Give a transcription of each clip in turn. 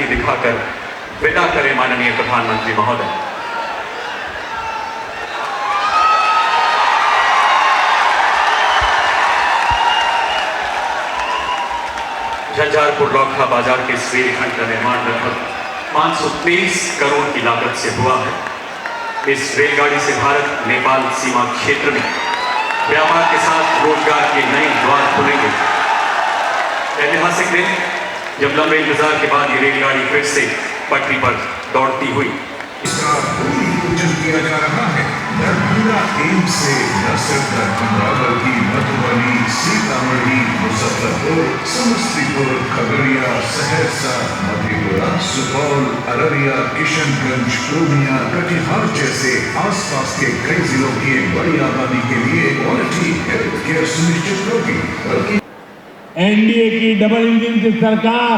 गति दिखाकर विदा करें माननीय प्रधानमंत्री महोदय। झंझारपुर लौखा बाजार के इस रेलखंड का निर्माण लगभग 523 करोड़ की लागत से हुआ है। इस रेलगाड़ी से भारत नेपाल सीमा क्षेत्र में व्यापार के साथ रोजगार के नए द्वार खुलेंगे। ऐतिहासिक दिन जब लंबे इंतजार के बाद ये रेलगाड़ी फिर से पटरी पर दौड़ती हुई इसका भूमि पूजन किया जा रहा है। दरभंगा एम्स से न सिर्फ दरभंगा बल्कि मधुबनी, सीतामढ़ी, मुजफ्फरपुर, समस्तीपुर, खगड़िया, सहरसा, मधेपुरा, सुपौल, अररिया, किशनगंज, पूर्णिया, कटिहार जैसे आसपास के कई जिलों की एक बड़ी आबादी के लिए क्वालिटी हेल्थ केयर सुनिश्चित होगी। बल्कि एनडीए की डबल इंजन की सरकार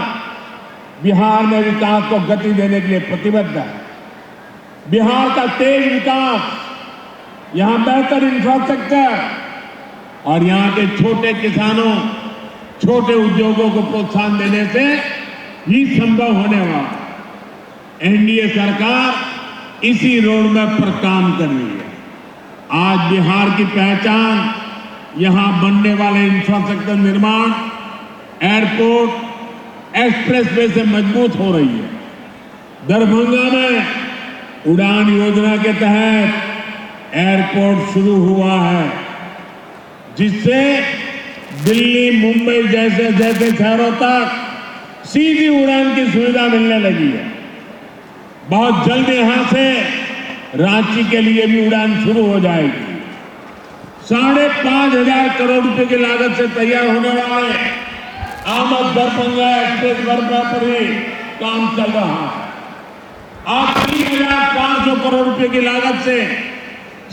बिहार में विकास को गति देने के लिए प्रतिबद्ध है। बिहार का तेज विकास, यहाँ बेहतर इंफ्रास्ट्रक्चर और यहाँ के छोटे किसानों, छोटे उद्योगों को प्रोत्साहन देने से ही संभव होने वाला। एनडीए सरकार इसी रोड मैप पर काम कर रही है। आज बिहार की पहचान यहाँ बनने वाले इंफ्रास्ट्रक्चर निर्माण, एयरपोर्ट, एक्सप्रेसवे से मजबूत हो रही है। दरभंगा में उड़ान योजना के तहत एयरपोर्ट शुरू हुआ है, जिससे दिल्ली, मुंबई जैसे शहरों तक सीधी उड़ान की सुविधा मिलने लगी है। बहुत जल्द यहां से रांची के लिए भी उड़ान शुरू हो जाएगी। 5,500 करोड़ रुपए की लागत से तैयार होने वाले आमद दरभंगा एक्सप्रेस पर भी काम चल रहा है। आज 3,500 करोड़ रुपए की लागत से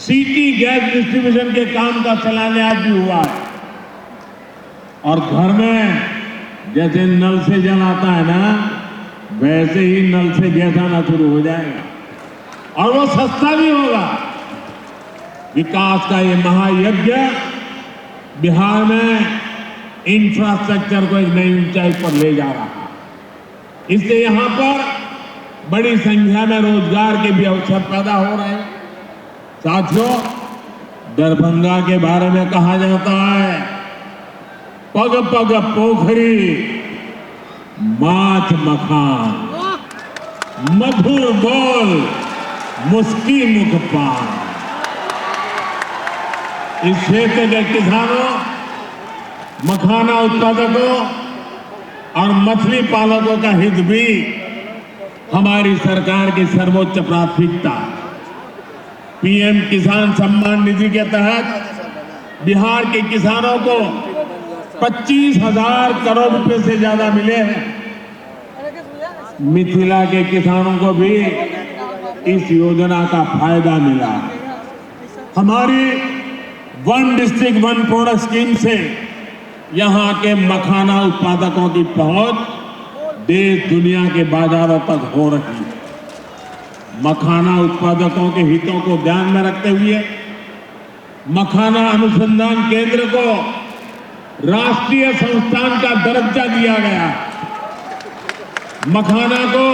सिटी गैस डिस्ट्रीब्यूशन के काम का शिलान्यास भी हुआ है। और घर में जैसे नल से जल आता है ना, वैसे ही नल से गैस आना शुरू हो जाएगा और वो सस्ता भी होगा। विकास का ये महायज्ञ बिहार में इंफ्रास्ट्रक्चर को एक नई ऊंचाई पर ले जा रहा है। इससे यहां पर बड़ी संख्या में रोजगार के भी अवसर पैदा हो रहे हैं। साथियों, दरभंगा के बारे में कहा जाता है, पग पग पोखरी माछ मखान, मधुर बोल मुस्की मुख पान। इस क्षेत्र के किसानों, मखाना उत्पादकों और मछली पालकों का हित भी हमारी सरकार की सर्वोच्च प्राथमिकता है। पीएम किसान सम्मान निधि के तहत बिहार के किसानों को 25,000 करोड़ रुपए से ज्यादा मिले हैं। मिथिला के किसानों को भी इस योजना का फायदा मिला है। हमारी one district one product scheme से यहाँ के मखाना उत्पादकों की पहुंच देश दुनिया के बाजारों तक हो रही है। मखाना उत्पादकों के हितों को ध्यान में रखते हुए मखाना अनुसंधान केंद्र को राष्ट्रीय संस्थान का दर्जा दिया गया। मखाना को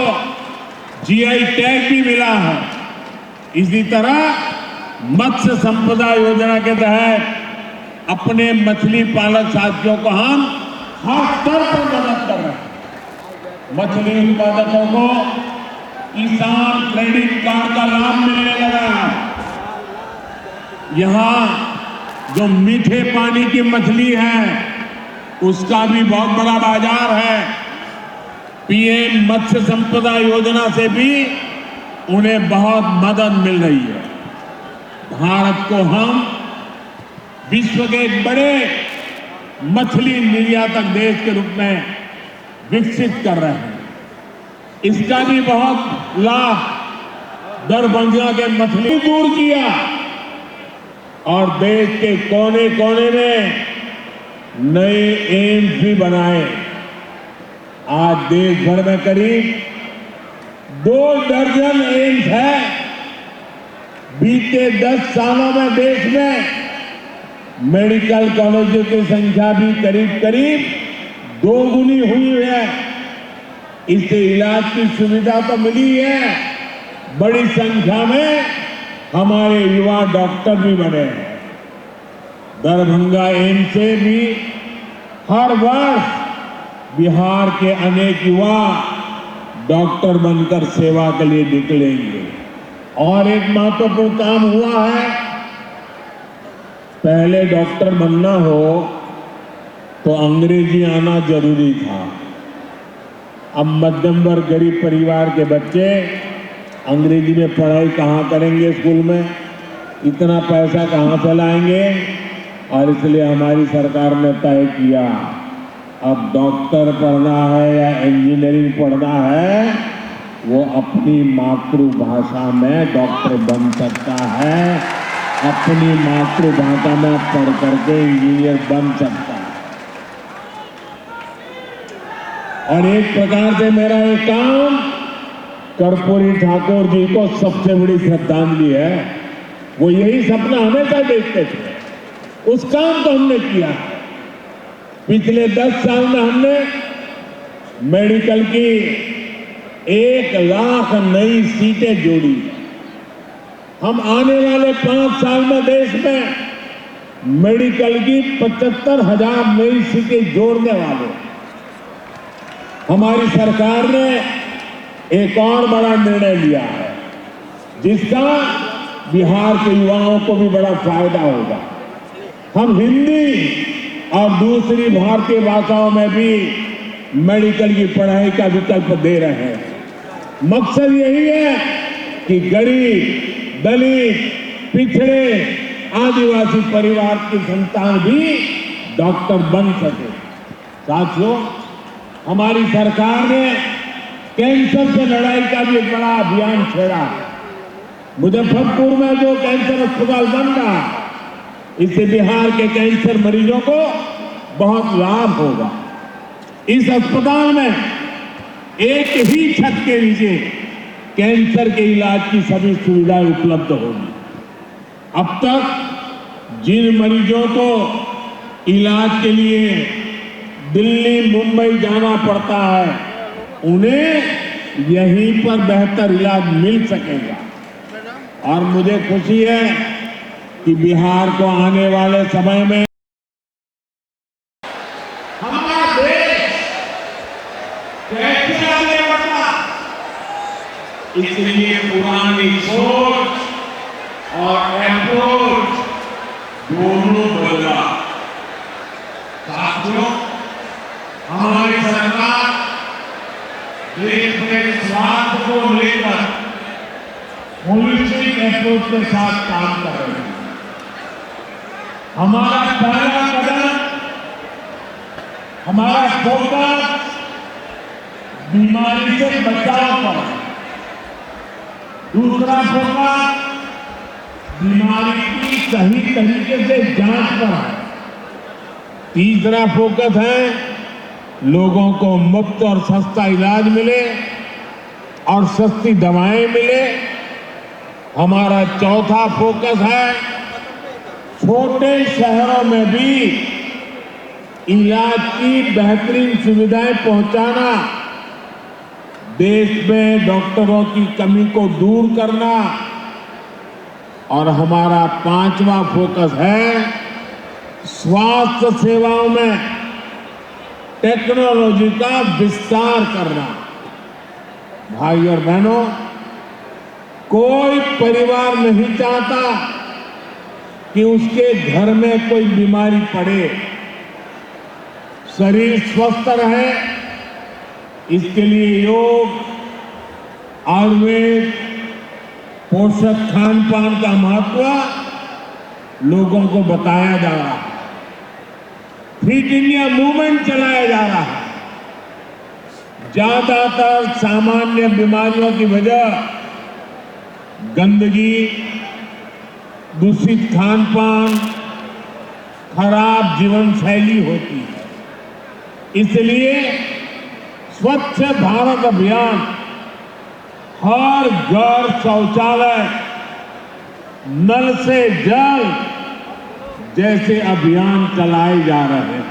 जीआई टैग भी मिला है। इसी तरह मत्स्य संपदा योजना के तहत अपने मछली पालक साथियों को हम हर स्तर पर मदद कर रहे हैं। मछली उत्पादकों को किसान क्रेडिट कार्ड का लाभ मिलने लगा है। यहाँ जो मीठे पानी की मछली है उसका भी बहुत बड़ा बाजार है। पीएम मत्स्य संपदा योजना से भी उन्हें बहुत मदद मिल रही है। भारत को हम विश्व के एक बड़े मछली निर्यातक देश के रूप में विकसित कर रहे हैं। इसका भी बहुत लाभ दरभंगा के मछली दूर किया और देश के कोने कोने में नए एम्स भी बनाए। आज देश भर में करीब 2 दर्जन एम्स है। बीते 10 सालों में देश में मेडिकल कॉलेजों की संख्या भी करीब करीब 2 गुनी हुई है। इससे इलाज की सुविधा तो मिली है, बड़ी संख्या में हमारे युवा डॉक्टर भी बने हैं। दरभंगा एम्स से भी हर वर्ष बिहार के अनेक युवा डॉक्टर बनकर सेवा के लिए निकलेंगे। और एक महत्वपूर्ण काम हुआ है, पहले डॉक्टर बनना हो तो अंग्रेजी आना जरूरी था। अब मध्यम वर्ग गरीब परिवार के बच्चे अंग्रेजी में पढ़ाई कहाँ करेंगे, स्कूल में इतना पैसा कहाँ से लाएंगे। और इसलिए हमारी सरकार ने तय किया, अब डॉक्टर पढ़ना है या इंजीनियरिंग पढ़ना है, वो अपनी मातृभाषा में डॉक्टर बन सकता है, अपनी मातृभाषा में पढ़ करके इंजीनियर बन सकता है। और एक प्रकार से मेरा ये काम कर्पूरी ठाकुर जी को सबसे बड़ी श्रद्धांजलि है। वो यही सपना हमेशा देखते थे, उस काम को हमने किया। पिछले 10 साल में हमने मेडिकल की 1 लाख नई सीटें जोड़ी। हम आने वाले 5 साल में देश में मेडिकल की 75,000 नई सीटें जोड़ने वाले। हमारी सरकार ने एक और बड़ा निर्णय लिया है, जिसका बिहार के युवाओं को भी बड़ा फायदा होगा। हम हिंदी और दूसरी भारतीय भाषाओं में भी मेडिकल की पढ़ाई का विकल्प दे रहे हैं। मकसद यही है कि गरीब, दलित, पिछड़े, आदिवासी परिवार की संतान भी डॉक्टर बन सके। साथियों, हमारी सरकार ने कैंसर से लड़ाई का भी एक बड़ा अभियान छेड़ा है। मुजफ्फरपुर में जो कैंसर अस्पताल बन रहा है, इससे बिहार के कैंसर मरीजों को बहुत लाभ होगा। इस अस्पताल में एक ही छत के नीचे कैंसर के इलाज की सभी सुविधाएं उपलब्ध होगी। अब तक जिन मरीजों को इलाज के लिए दिल्ली, मुंबई जाना पड़ता है, उन्हें यहीं पर बेहतर इलाज मिल सकेगा। और मुझे खुशी है कि बिहार को आने वाले समय में हमारा देश कैसे आगे बढ़ा, इसलिए पुरानी सोच और अप्रोच दोनों बदला। साथियों, हमारी सरकार देश में स्वास्थ्य को लेकर होलिस्टिक अप्रोच के साथ काम कर रही है। हमारा पहला कदम, हमारा फोकस बीमारी से बचाव पर, दूसरा फोकस बीमारी की सही तरीके से जांच पर है, तीसरा फोकस है लोगों को मुफ्त और सस्ता इलाज मिले और सस्ती दवाएं मिले। हमारा चौथा फोकस है छोटे शहरों में भी इलाज की बेहतरीन सुविधाएं पहुंचाना, देश में डॉक्टरों की कमी को दूर करना। और हमारा पांचवा फोकस है स्वास्थ्य सेवाओं में टेक्नोलॉजी का विस्तार करना। भाई और बहनों, कोई परिवार नहीं चाहता कि उसके घर में कोई बीमारी पड़े। शरीर स्वस्थ रहे, इसके लिए योग, आयुर्वेद, पोषक खान पान का महत्व लोगों को बताया जा रहा है। फिट इंडिया मूवमेंट चलाया जा रहा है। ज्यादातर सामान्य बीमारियों की वजह गंदगी, दूषित खान पान, खराब जीवन शैली होती है। इसलिए स्वच्छ भारत अभियान, हर घर शौचालय, नल से जल जैसे अभियान चलाए जा रहे हैं।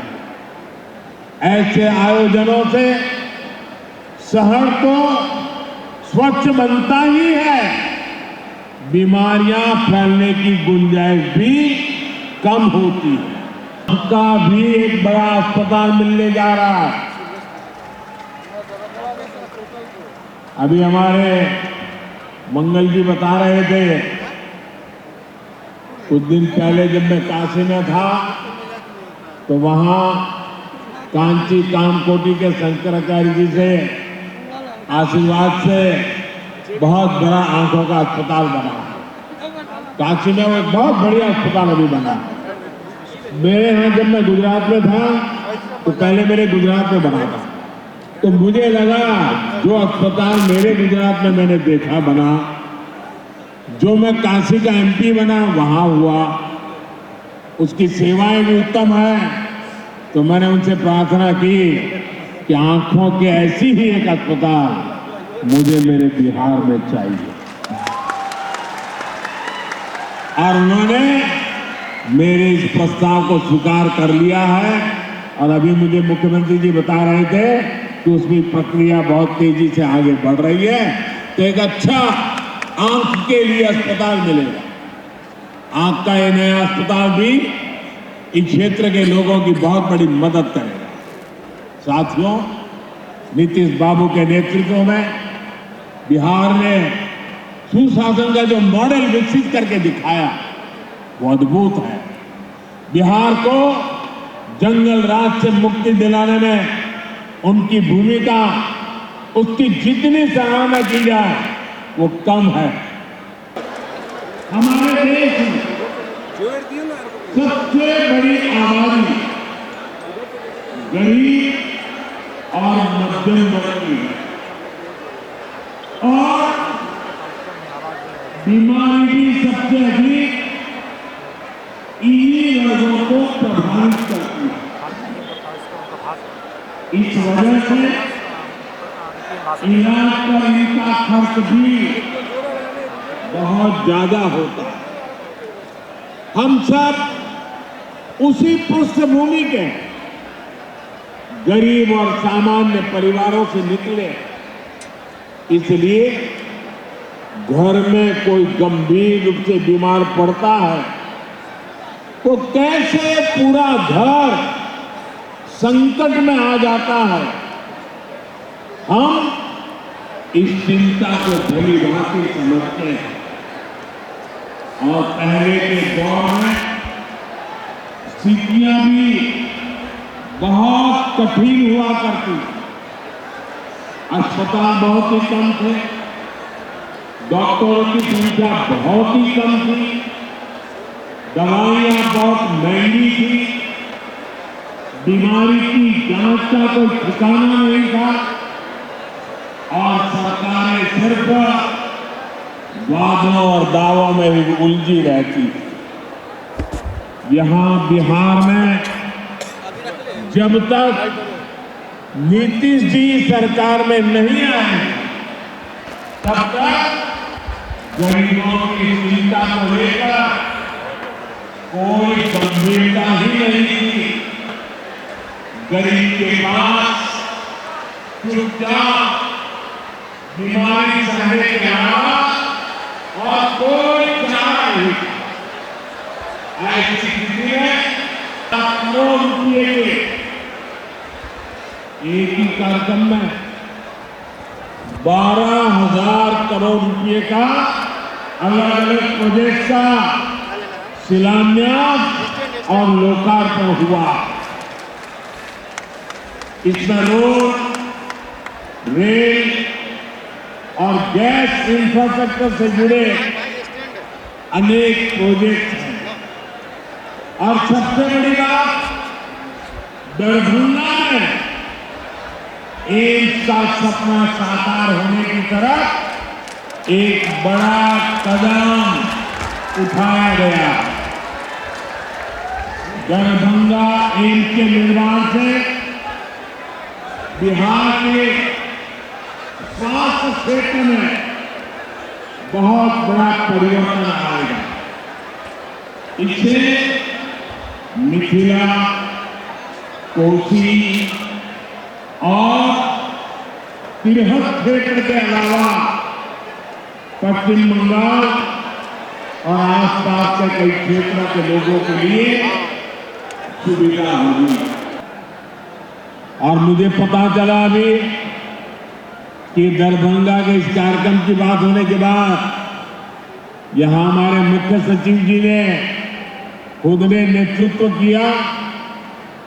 ऐसे आयोजनों से शहर तो स्वच्छ बनता ही है, बीमारियां फैलने की गुंजाइश भी कम होती है। उसका भी एक बड़ा अस्पताल मिलने जा रहा है। अभी हमारे मंगल जी बता रहे थे, कुछ दिन पहले जब मैं काशी में था तो वहां कांची कामकोटी के शंकराचार्य जी से आशीर्वाद से बहुत बड़ा आंखों का अस्पताल बना। काशी में वो एक बहुत बढ़िया अस्पताल अभी बना। मेरे यहाँ जब मैं गुजरात में था तो पहले मेरे गुजरात में बना था, तो मुझे लगा जो अस्पताल मेरे गुजरात में मैंने देखा बना, जो मैं काशी का एमपी बना वहां हुआ, उसकी सेवाएं भी उत्तम है। तो मैंने उनसे प्रार्थना की कि आंखों के ऐसी ही एक अस्पताल मुझे मेरे बिहार में चाहिए, और उन्होंने मेरे इस प्रस्ताव को स्वीकार कर लिया है। और अभी मुझे मुख्यमंत्री जी बता रहे थे कि उसकी प्रक्रिया बहुत तेजी से आगे बढ़ रही है, तो एक अच्छा आंख के लिए अस्पताल मिलेगा। आंख का ये नया अस्पताल भी इस क्षेत्र के लोगों की बहुत बड़ी मदद करेगा। साथियों, नीतीश बाबू के नेतृत्व में बिहार ने सुशासन का जो मॉडल विकसित करके दिखाया वो अद्भुत है। बिहार को जंगल राज से मुक्ति दिलाने में उनकी भूमिका, उसकी जितनी सराहना की जाए वो कम है। हमारे देश में सबसे बड़ी आबादी गरीब और मध्यम वर्ग की है, और बीमारी भी सबसे अधिक इन्हीं वर्गों को प्रभावित करती है। इस वजह से इलाज का इनका खर्च भी बहुत ज्यादा होता है। हम सब उसी पृष्ठभूमि के गरीब और सामान्य परिवारों से निकले, इसलिए घर में कोई गंभीर रूप से बीमार पड़ता है तो कैसे पूरा घर संकट में आ जाता है, हम इस चिंता को भली भांति समझते हैं। और पहले के दौर में स्थितियां भी बहुत कठिन हुआ करती, अस्पताल बहुत ही कम थे, डॉक्टरों की संख्या बहुत ही कम थी, दवाइयां बहुत महंगी थी, बीमारी की जांच का कोई ठिकाना नहीं था, और सरकारें सिर्फ वादों और दावों में ही उलझी रहती थी। यहां बिहार में जब तक नीतीश जी सरकार में नहीं आए तब तक गरीबों की चिंता को लेकर कोई गंभीरता ही नहीं थी। गरीब के पास चुपचाप बीमारी सहने के अलावा और कोई चारा नहीं था। ऐसी स्थिति में करोड़ रुपये के एक ही कार्यक्रम में 12,000 करोड़ रुपये का अलग अलग प्रोजेक्ट का शिलान्यास और लोकार्पण हुआ। इसमें रोड, रेल और गैस इंफ्रास्ट्रक्चर से जुड़े अनेक प्रोजेक्ट हैं। और सबसे बड़ी बात, दरभंगा में एम्स का सपना साकार होने की तरफ एक बड़ा कदम उठाया गया। दरभंगा एम्स के निर्माण से बिहार के स्वास्थ्य क्षेत्र में बहुत बड़ा परिवर्तन आएगा। इससे मिथिला, कोसी और तिरहत क्षेत्र के अलावा पश्चिम बंगाल और आसपास के कई क्षेत्रों के लोगों के लिए सुविधा होगी। और मुझे पता चला अभी कि दरभंगा के इस कार्यक्रम की बात होने के बाद यहां हमारे मुख्य सचिव जी ने खुद ने नेतृत्व किया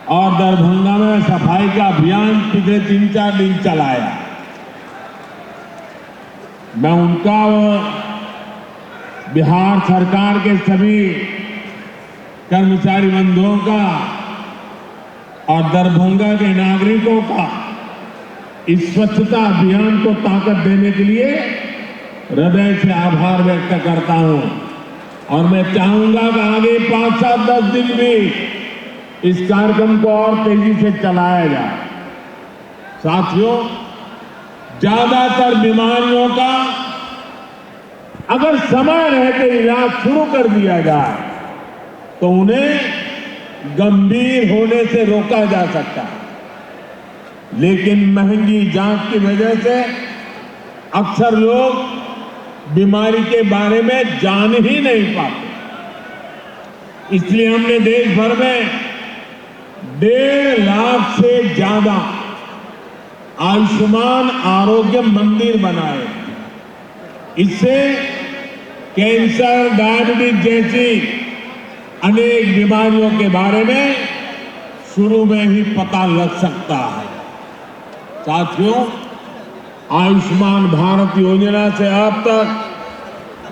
और दरभंगा में सफाई का अभियान पिछले 3-4 दिन चलाया। मैं उनका और बिहार सरकार के सभी कर्मचारी बंधुओं का और दरभंगा के नागरिकों का इस स्वच्छता अभियान को ताकत देने के लिए हृदय से आभार व्यक्त करता हूं। और मैं चाहूंगा कि आगे 5-7-10 दिन भी इस कार्यक्रम को और तेजी से चलाया जाए। साथियों, ज्यादातर बीमारियों का अगर समय रहते इलाज शुरू कर दिया जाए तो उन्हें गंभीर होने से रोका जा सकता है। लेकिन महंगी जांच की वजह से अक्सर लोग बीमारी के बारे में जान ही नहीं पाते। इसलिए हमने देश भर में 1.5 लाख से ज्यादा आयुष्मान आरोग्य मंदिर बनाए। इससे कैंसर, डायबिटीज जैसी अनेक बीमारियों के बारे में शुरू में ही पता लग सकता है। साथियों, आयुष्मान भारत योजना से अब तक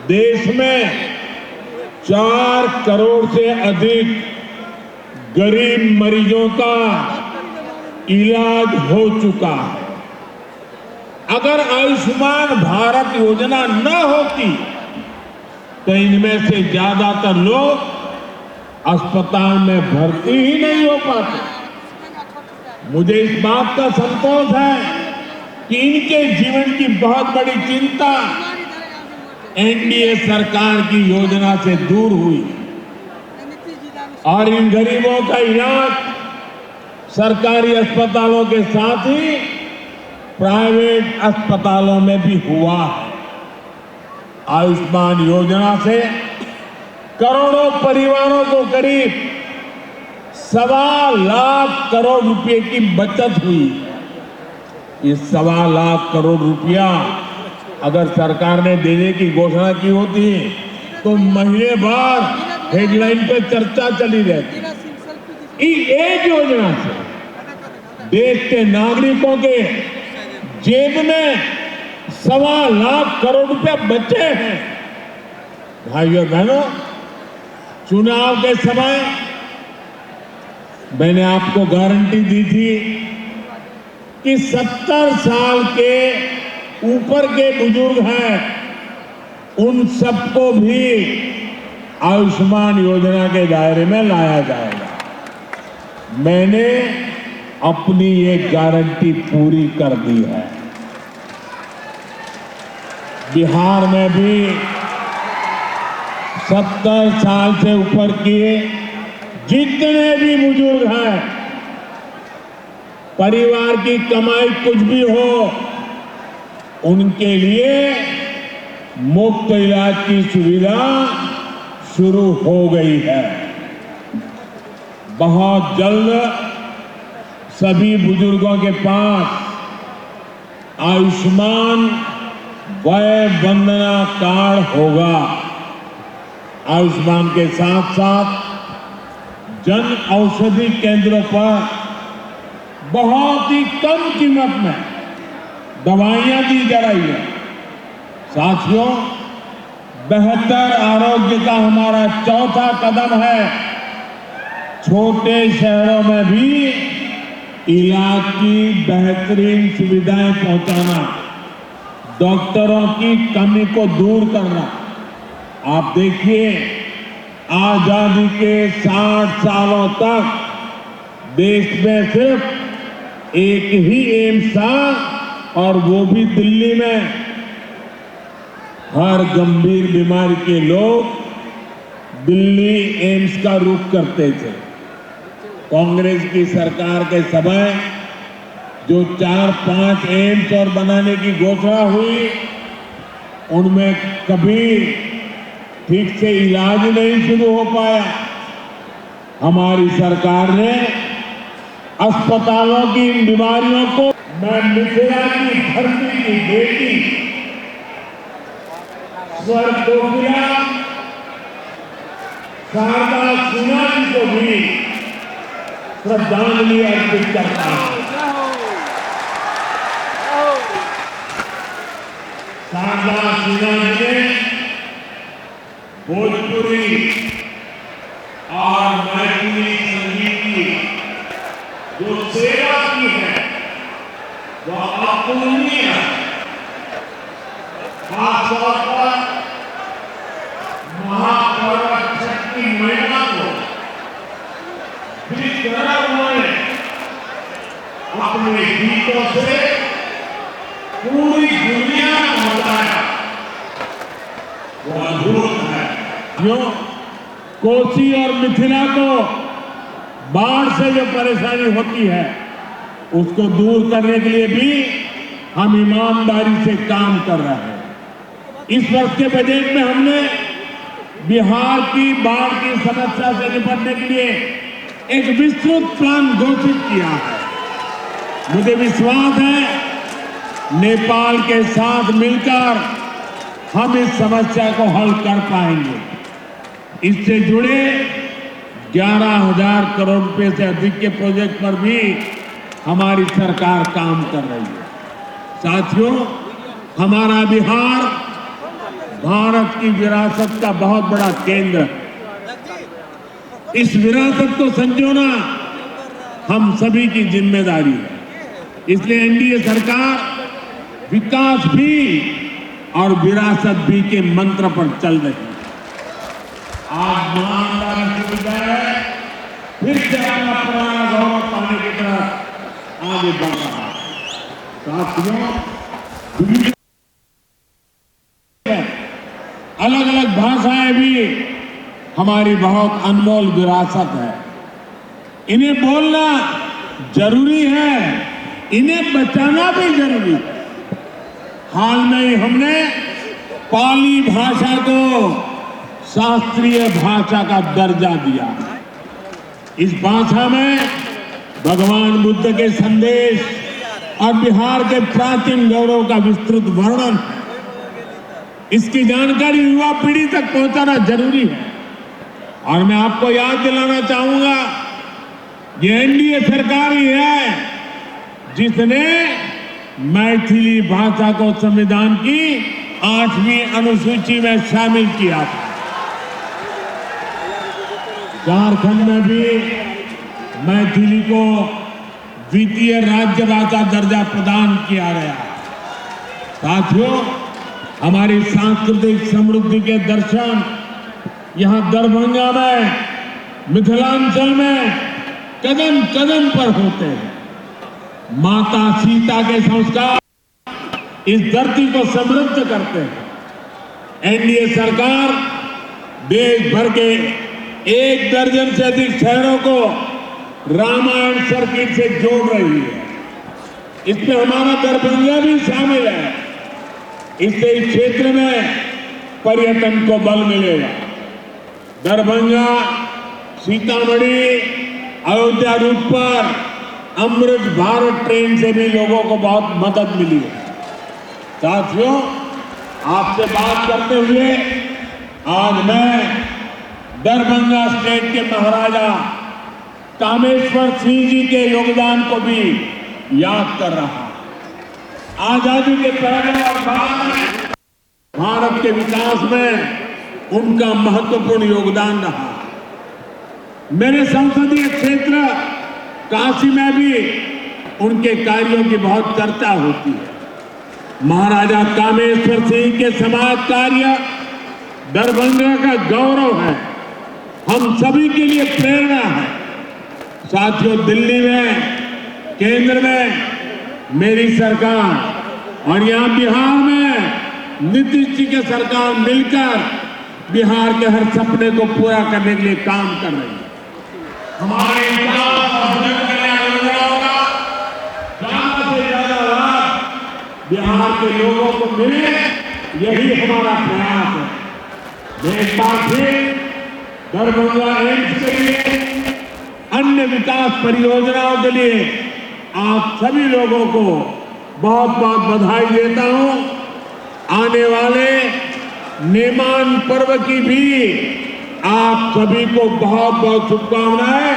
देश में 4 करोड़ से अधिक गरीब मरीजों का इलाज हो चुका है। अगर आयुष्मान भारत योजना न होती तो इनमें से ज्यादातर लोग अस्पताल में भर्ती ही नहीं हो पाते। मुझे इस बात का संतोष है कि इनके जीवन की बहुत बड़ी चिंता एनडीए सरकार की योजना से दूर हुई और इन गरीबों का इलाज सरकारी अस्पतालों के साथ ही प्राइवेट अस्पतालों में भी हुआ है। आयुष्मान योजना से करोड़ों परिवारों को करीब 1.25 लाख करोड़ रुपए की बचत हुई। ये 1.25 लाख करोड़ रुपया अगर सरकार ने देने की घोषणा की होती तो महीने बाद हेडलाइन पे चर्चा चली रहती। एक योजना से देश के नागरिकों के जेब में 1.25 लाख करोड़ रुपए बचे हैं। भाइयों बहनों, चुनाव के समय मैंने आपको गारंटी दी थी कि 70 साल के ऊपर के बुजुर्ग हैं उन सबको भी आयुष्मान योजना के दायरे में लाया जाएगा। मैंने अपनी ये गारंटी पूरी कर दी है। बिहार में भी 70 साल से ऊपर के जितने भी बुजुर्ग हैं, परिवार की कमाई कुछ भी हो, उनके लिए मुफ्त इलाज की सुविधा शुरू हो गई है। बहुत जल्द सभी बुजुर्गों के पास आयुष्मान वय वंदना कार्ड होगा। आयुष्मान के साथ साथ जन औषधि केंद्रों पर बहुत ही कम कीमत में दवाइयां दी जा रही है। साथियों, बेहतर आरोग्य का हमारा चौथा कदम है छोटे शहरों में भी इलाज की बेहतरीन सुविधाएं पहुंचाना, डॉक्टरों की कमी को दूर करना। आप देखिए, आजादी के 60 सालों तक देश में सिर्फ एक ही एम्स था और वो भी दिल्ली में। हर गंभीर बीमारी के लोग दिल्ली एम्स का रुख करते थे। कांग्रेस की सरकार के समय जो 4-5 एम्स और बनाने की घोषणा हुई, उनमें कभी ठीक से इलाज नहीं शुरू हो पाया। हमारी सरकार ने अस्पतालों की इन बीमारियों को, मैं मिथिला की धरती की बेटी स्वर्गोपिया शारदा सिन्हा जी को भी श्रद्धांजलि अर्पित करता हूं। शारदा सिन्हा जी ने भोजपुरी और मैथिली संगीत की जो सेवा की है वह अतुलनीय है। खासतौर पर महापर्व छठ की महिमा को जिस तरह उन्होंने अपने गीतों से पूरी दुनिया को बताया, वो अद्भुत है। क्यों? कोसी और मिथिला को बाढ़ से जो परेशानी होती है उसको दूर करने के लिए भी हम ईमानदारी से काम कर रहे हैं। इस वर्ष के बजट में हमने बिहार की बाढ़ की समस्या से निपटने के लिए एक विस्तृत प्लान घोषित किया है। मुझे विश्वास है नेपाल के साथ मिलकर हम इस समस्या को हल कर पाएंगे। इससे जुड़े 11,000 करोड़ रुपए से अधिक के प्रोजेक्ट पर भी हमारी सरकार काम कर रही है। साथियों, हमारा बिहार भारत की विरासत का बहुत बड़ा केंद्र है। इस विरासत को संजोना हम सभी की जिम्मेदारी है। इसलिए एनडीए सरकार विकास भी और विरासत भी के मंत्र पर चल रही है। आज ईमानदारी की बजाय फिर से अपना पुराना गौरव पाने की तरफ आगे बढ़ रहा है। साथियों, अलग अलग भाषाएं भी हमारी बहुत अनमोल विरासत है। इन्हें बोलना जरूरी है, इन्हें बचाना भी जरूरी है। हाल में ही हमने पाली भाषा को शास्त्रीय भाषा का दर्जा दिया। इस भाषा में भगवान बुद्ध के संदेश और बिहार के प्राचीन गौरव का विस्तृत वर्णन है। इसकी जानकारी युवा पीढ़ी तक पहुंचाना जरूरी है। और मैं आपको याद दिलाना चाहूंगा, ये एनडीए सरकार ही है जिसने मैथिली भाषा को संविधान की 8वीं अनुसूची में शामिल किया था। झारखंड में भी मैथिली को द्वितीय राज्य भाषा दर्जा प्रदान किया गया। साथियों, हमारी सांस्कृतिक समृद्धि के दर्शन यहां दरभंगा में, मिथिलांचल में कदम कदम पर होते हैं। माता सीता के संस्कार इस धरती को समृद्ध करते हैं। एनडीए सरकार देश भर के 1 दर्जन से अधिक शहरों को रामायण सर्किट से जोड़ रही है। इसमें हमारा दरभंगा भी शामिल है। इससे इस क्षेत्र में पर्यटन को बल मिलेगा। दरभंगा, सीतामढ़ी, अयोध्या रूट पर अमृत भारत ट्रेन से भी लोगों को बहुत मदद मिली है। साथियों, आपसे बात करते हुए आज मैं दरभंगा स्टेट के महाराजा कामेश्वर सिंह जी के योगदान को भी याद कर रहा हूं। आजादी के पहले और बाद में भारत के विकास में उनका महत्वपूर्ण योगदान रहा। मेरे संसदीय क्षेत्र काशी में भी उनके कार्यों की बहुत चर्चा होती है। महाराजा कामेश्वर सिंह के समाज कार्य दरभंगा का गौरव है, हम सभी के लिए प्रेरणा है। साथियों, दिल्ली में, केंद्र में मेरी सरकार और यहाँ बिहार में नीतीश जी की सरकार मिलकर बिहार के हर सपने को पूरा करने के लिए काम कर रही है। हमारे विकास और जन कल्याण योजनाओं का बिहार के लोगों को मिले, यही हमारा प्रयास है। मैं एक बार फिर दरभंगा एम्स के लिए, अन्य विकास परियोजनाओं के लिए आप सभी लोगों को बहुत बहुत बधाई देता हूं। आने वाले नेमान पर्व की भी आप सभी को बहुत बहुत शुभकामनाएं।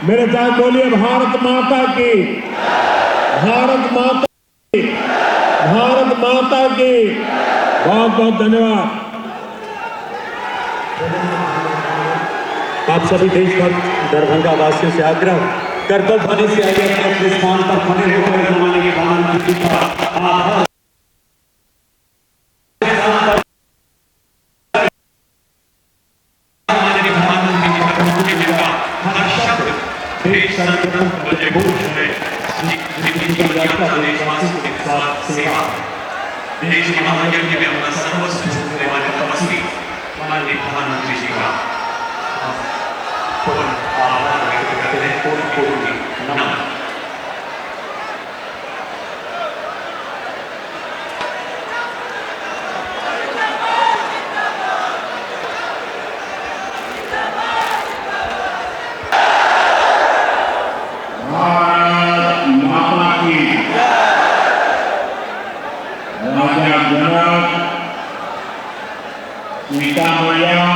मेरे साथ बोलिए भारत माता की, भारत माता की, भारत माता की। बहुत बहुत धन्यवाद। आप सभी देशभक्त दरभंगा वासियों से आग्रह कर्तव्य ध्वनि से आइए अपने अपने स्थान पर खड़े होकर जमाने के भावना की का आभार देश के महायज्ञ में अपना सर्वस्व झोंकने वाले तपस्वी माननीय प्रधानमंत्री जी का आभार व्यक्त करते हैं। कोटि नमन। भारत माता की, राजा जनक, सीता मैया,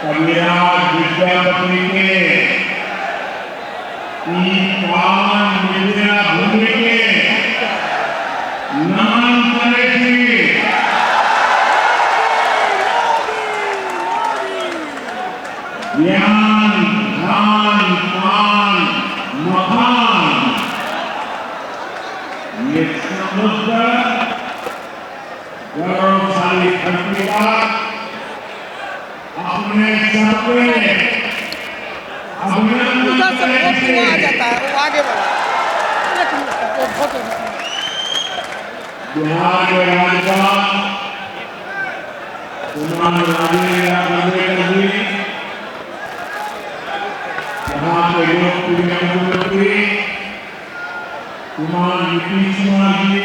कविराज विद्यापति के पावन विद्या भूमि के नमन करे थी। ज्ञान, ध्यान, पान, मकान, ये समुद्र गौरवशाली धरती पर अपने सर पे उधर से बहुत धुआं आ जाता है, वो आगे बढ़ा बिहार के राज्यपाल श्रीमान राजेंद्र अम्बेडकर जी, यहाँ के लोकप्रिय मुख्यमंत्री श्रीमान नीतीश कुमार जी,